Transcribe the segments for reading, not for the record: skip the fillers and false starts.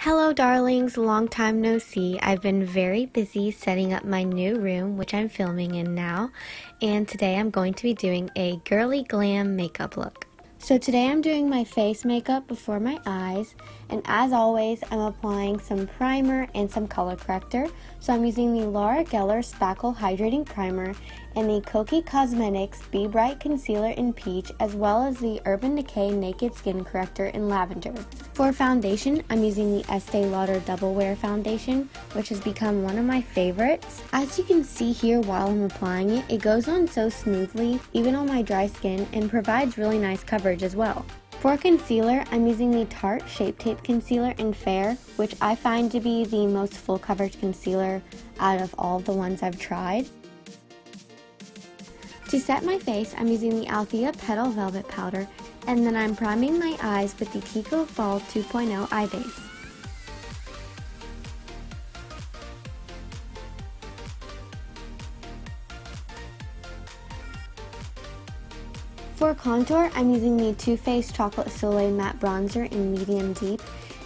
Hello darlings, long time no see. I've been very busy setting up my new room, which I'm filming in now, and today I'm going to be doing a girly glam makeup look. So today I'm doing my face makeup before my eyes, and as always I'm applying some primer and some color corrector. So I'm using the Loreal Spackle Hydrating Primer and the Kokie Cosmetics Be Bright Concealer in Peach, as well as the Urban Decay Naked Skin Corrector in Lavender. For foundation, I'm using the Estée Lauder Double Wear Foundation, which has become one of my favorites. As you can see here while I'm applying it, it goes on so smoothly, even on my dry skin, and provides really nice coverage as well. For concealer, I'm using the Tarte Shape Tape Concealer in Fair, which I find to be the most full coverage concealer out of all the ones I've tried. To set my face, I'm using the Althea Petal Velvet Powder, and then I'm priming my eyes with the Kiko Fall 2.0 Eye Base. For contour, I'm using the Too Faced Chocolate Soleil Matte Bronzer in Medium Deep,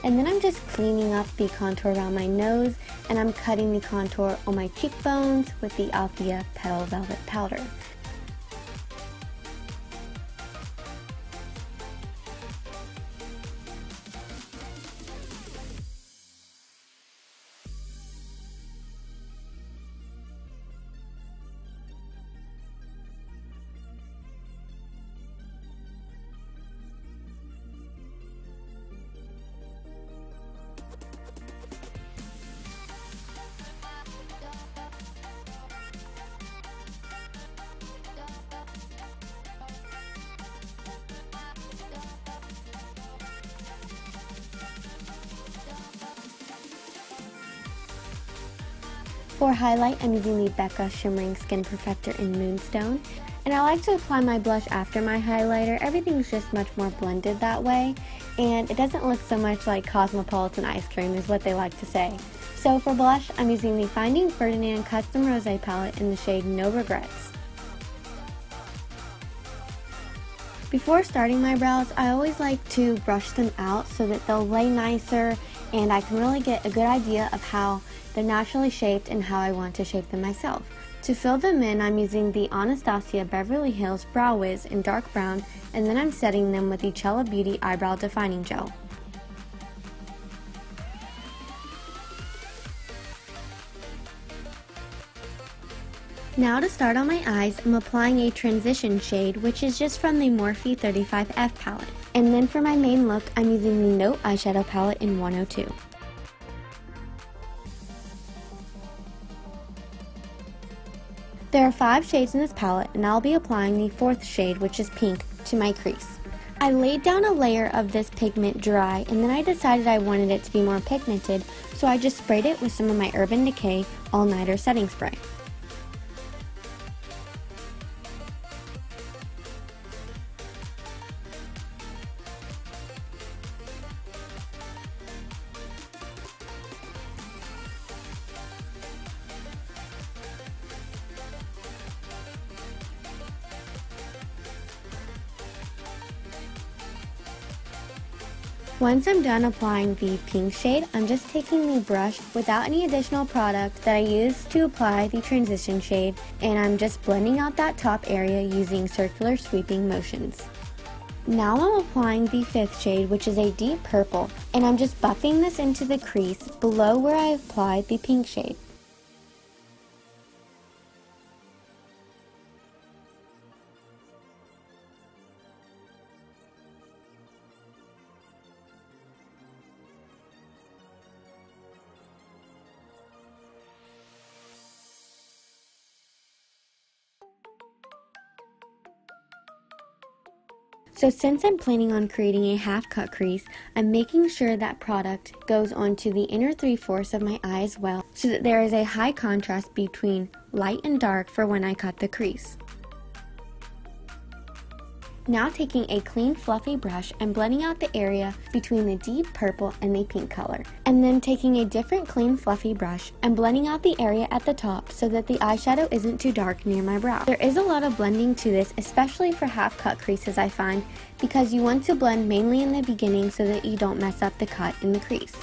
and then I'm just cleaning up the contour around my nose, and I'm cutting the contour on my cheekbones with the Althea Petal Velvet Powder. For highlight, I'm using the Becca Shimmering Skin Perfector in Moonstone, and I like to apply my blush after my highlighter. Everything's just much more blended that way, and it doesn't look so much like Cosmopolitan ice cream is what they like to say. So for blush, I'm using the Finding Ferdinand Custom Rosé palette in the shade No Regrets. Before starting my brows, I always like to brush them out so that they'll lay nicer and I can really get a good idea of how they're naturally shaped and how I want to shape them myself. To fill them in, I'm using the Anastasia Beverly Hills Brow Wiz in dark brown, and then I'm setting them with the Chella Beauty Eyebrow Defining Gel. Now to start on my eyes, I'm applying a transition shade, which is just from the Morphe 35F palette. And then for my main look, I'm using the Note eyeshadow palette in 102. There are 5 shades in this palette, and I'll be applying the 4th shade, which is pink, to my crease. I laid down a layer of this pigment dry, and then I decided I wanted it to be more pigmented, so I just sprayed it with some of my Urban Decay All Nighter Setting Spray. Once I'm done applying the pink shade, I'm just taking the brush without any additional product that I used to apply the transition shade, and I'm just blending out that top area using circular sweeping motions. Now I'm applying the 5th shade, which is a deep purple, and I'm just buffing this into the crease below where I applied the pink shade. So since I'm planning on creating a half cut crease, I'm making sure that product goes onto the inner 3/4 of my eye as well, so that there is a high contrast between light and dark for when I cut the crease. Now taking a clean fluffy brush and blending out the area between the deep purple and the pink color. And then taking a different clean fluffy brush and blending out the area at the top so that the eyeshadow isn't too dark near my brow. There is a lot of blending to this, especially for half cut creases I find, because you want to blend mainly in the beginning so that you don't mess up the cut in the crease.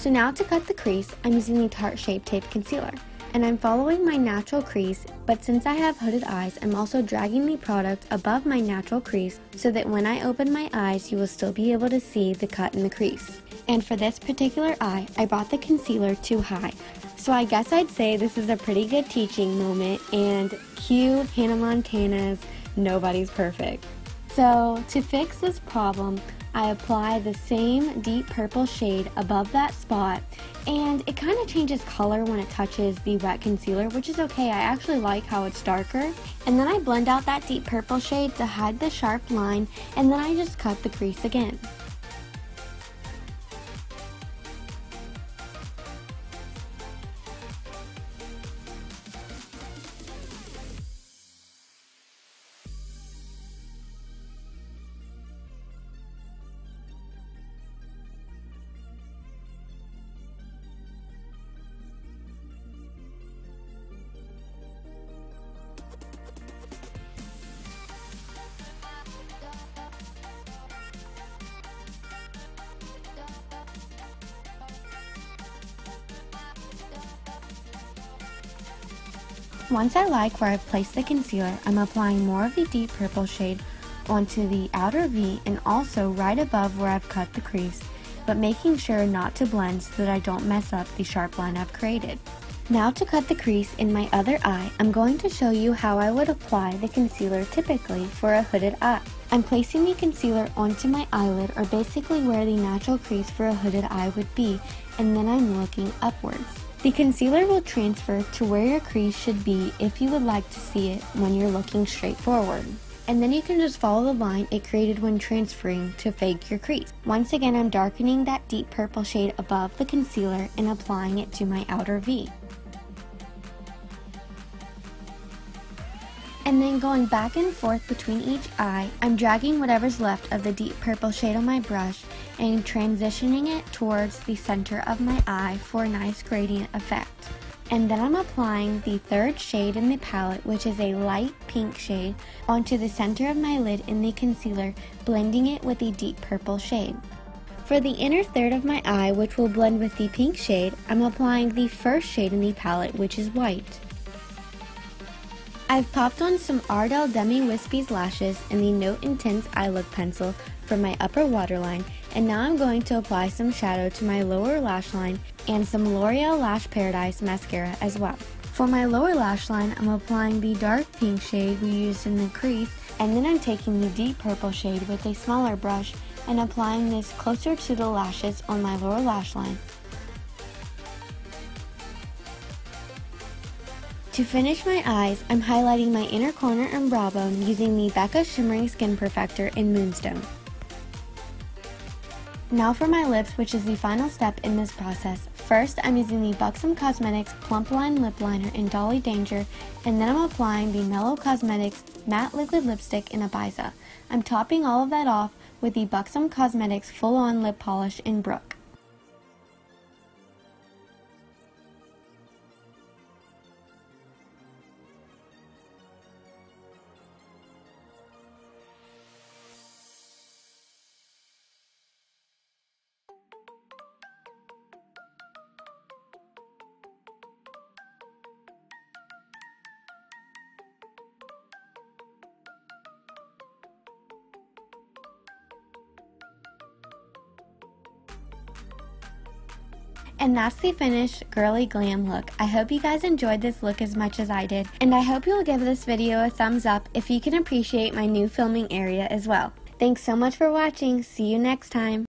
So now to cut the crease, I'm using the Tarte Shape Tape Concealer. And I'm following my natural crease, but since I have hooded eyes, I'm also dragging the product above my natural crease so that when I open my eyes, you will still be able to see the cut in the crease. And for this particular eye, I brought the concealer too high. So I guess I'd say this is a pretty good teaching moment, and cue Hannah Montana's Nobody's Perfect. So to fix this problem, I apply the same deep purple shade above that spot, and it kind of changes color when it touches the wet concealer, which is okay. I actually like how it's darker. And then I blend out that deep purple shade to hide the sharp line, and then I just cut the crease again. Once I like where I've placed the concealer, I'm applying more of the deep purple shade onto the outer V and also right above where I've cut the crease, but making sure not to blend so that I don't mess up the sharp line I've created. Now to cut the crease in my other eye, I'm going to show you how I would apply the concealer typically for a hooded eye. I'm placing the concealer onto my eyelid, or basically where the natural crease for a hooded eye would be, and then I'm looking upwards. The concealer will transfer to where your crease should be if you would like to see it when you're looking straight forward. And then you can just follow the line it created when transferring to fake your crease. Once again, I'm darkening that deep purple shade above the concealer and applying it to my outer V. And then going back and forth between each eye, I'm dragging whatever's left of the deep purple shade on my brush and transitioning it towards the center of my eye for a nice gradient effect. And then I'm applying the third shade in the palette, which is a light pink shade, onto the center of my lid in the concealer, blending it with the deep purple shade. For the inner third of my eye, which will blend with the pink shade, I'm applying the first shade in the palette, which is white. I've popped on some Ardell Demi Wispies lashes and the Note Intense Eye Look pencil for my upper waterline, and now I'm going to apply some shadow to my lower lash line and some Loreal Lash Paradise mascara as well. For my lower lash line, I'm applying the dark pink shade we used in the crease, and then I'm taking the deep purple shade with a smaller brush and applying this closer to the lashes on my lower lash line. To finish my eyes, I'm highlighting my inner corner and brow bone using the Becca Shimmering Skin Perfector in Moonstone. Now for my lips, which is the final step in this process. First, I'm using the Buxom Cosmetics Plump Line Lip Liner in Dolly Danger, and then I'm applying the Mellow Cosmetics Matte Liquid Lipstick in Ibiza. I'm topping all of that off with the Buxom Cosmetics Full On Lip Polish in Brook. And that's the finished Girly Glam look. I hope you guys enjoyed this look as much as I did, and I hope you'll give this video a thumbs up if you can appreciate my new filming area as well. Thanks so much for watching. See you next time.